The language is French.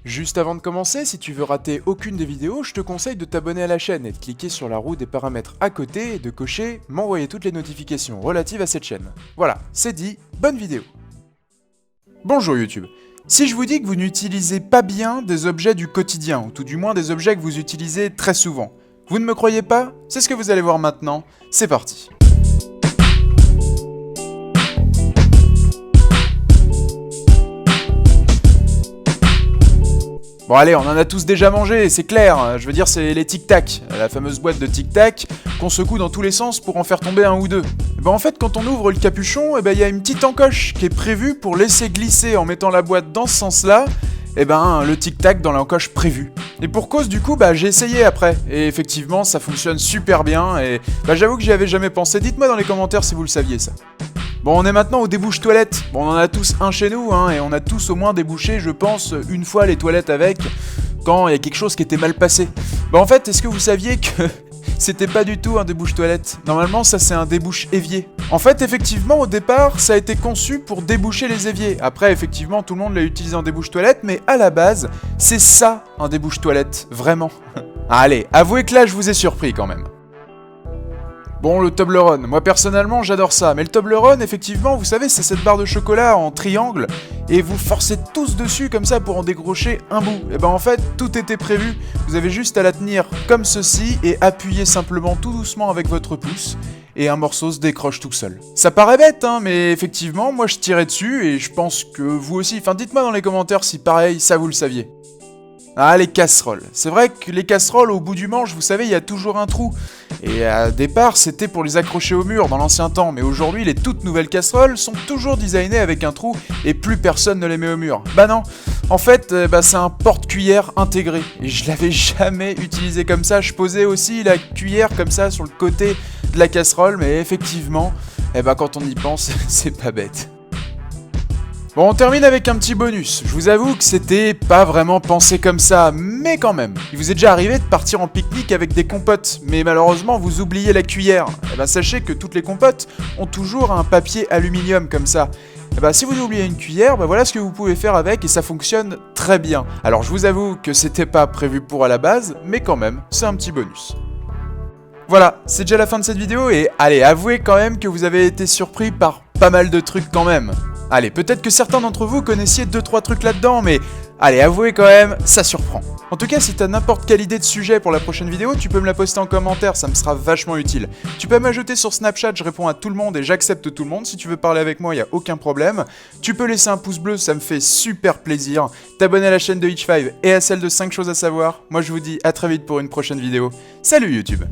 Juste avant de commencer, si tu veux rater aucune des vidéos, je te conseille de t'abonner à la chaîne et de cliquer sur la roue des paramètres à côté et de cocher « M'envoyer toutes les notifications relatives à cette chaîne ». Voilà, c'est dit, bonne vidéo. Bonjour YouTube. Si je vous dis que vous n'utilisez pas bien des objets du quotidien, ou tout du moins des objets que vous utilisez très souvent, vous ne me croyez pas? C'est ce que vous allez voir maintenant, c'est parti. Bon allez, on en a tous déjà mangé, c'est clair, je veux dire c'est les Tic Tac, la fameuse boîte de Tic Tac qu'on secoue dans tous les sens pour en faire tomber un ou deux. Et ben en fait quand on ouvre le capuchon, il y a une petite encoche qui est prévue pour laisser glisser en mettant la boîte dans ce sens-là, le Tic Tac dans l'encoche prévue. Et pour cause du coup, j'ai essayé après, et effectivement ça fonctionne super bien, et j'avoue que j'y avais jamais pensé, dites-moi dans les commentaires si vous le saviez ça. Bon, on est maintenant au débouche toilette. Bon, on en a tous un chez nous, et on a tous au moins débouché, je pense, une fois les toilettes avec, quand il y a quelque chose qui était mal passé. En fait, est-ce que vous saviez que c'était pas du tout un débouche toilette? Normalement, ça c'est un débouche évier. En fait, effectivement, au départ, ça a été conçu pour déboucher les éviers. Après, effectivement, tout le monde l'a utilisé en débouche toilette, mais à la base, c'est ça un débouche toilette, vraiment. Allez, avouez que là, je vous ai surpris quand même. Bon, le Toblerone, moi personnellement j'adore ça, mais le Toblerone, effectivement, vous savez, c'est cette barre de chocolat en triangle, et vous forcez tous dessus comme ça pour en décrocher un bout. Et en fait, tout était prévu, vous avez juste à la tenir comme ceci, et appuyer simplement tout doucement avec votre pouce, et un morceau se décroche tout seul. Ça paraît bête, mais effectivement, moi je tirais dessus, et je pense que vous aussi, dites-moi dans les commentaires si pareil, ça vous le saviez. Ah, les casseroles. C'est vrai que les casseroles, au bout du manche, vous savez, il y a toujours un trou. Et à départ, c'était pour les accrocher au mur dans l'ancien temps. Mais aujourd'hui, les toutes nouvelles casseroles sont toujours designées avec un trou et plus personne ne les met au mur. Non. En fait, c'est un porte-cuillère intégré. Et je l'avais jamais utilisé comme ça. Je posais aussi la cuillère comme ça sur le côté de la casserole. Mais effectivement, quand on y pense, c'est pas bête. Bon, on termine avec un petit bonus. Je vous avoue que c'était pas vraiment pensé comme ça, mais quand même. Il vous est déjà arrivé de partir en pique-nique avec des compotes, mais malheureusement vous oubliez la cuillère. Sachez que toutes les compotes ont toujours un papier aluminium comme ça. Si vous oubliez une cuillère, voilà ce que vous pouvez faire avec et ça fonctionne très bien. Alors je vous avoue que c'était pas prévu pour à la base, mais quand même, c'est un petit bonus. Voilà, c'est déjà la fin de cette vidéo et allez, avouez quand même que vous avez été surpris par pas mal de trucs quand même. Allez, peut-être que certains d'entre vous connaissiez 2-3 trucs là-dedans, mais allez, avouez quand même, ça surprend. En tout cas, si t'as n'importe quelle idée de sujet pour la prochaine vidéo, tu peux me la poster en commentaire, ça me sera vachement utile. Tu peux m'ajouter sur Snapchat, je réponds à tout le monde et j'accepte tout le monde. Si tu veux parler avec moi, il n'y a aucun problème. Tu peux laisser un pouce bleu, ça me fait super plaisir. T'abonner à la chaîne de Hitch5 et à celle de 5 choses à savoir. Moi, je vous dis à très vite pour une prochaine vidéo. Salut YouTube!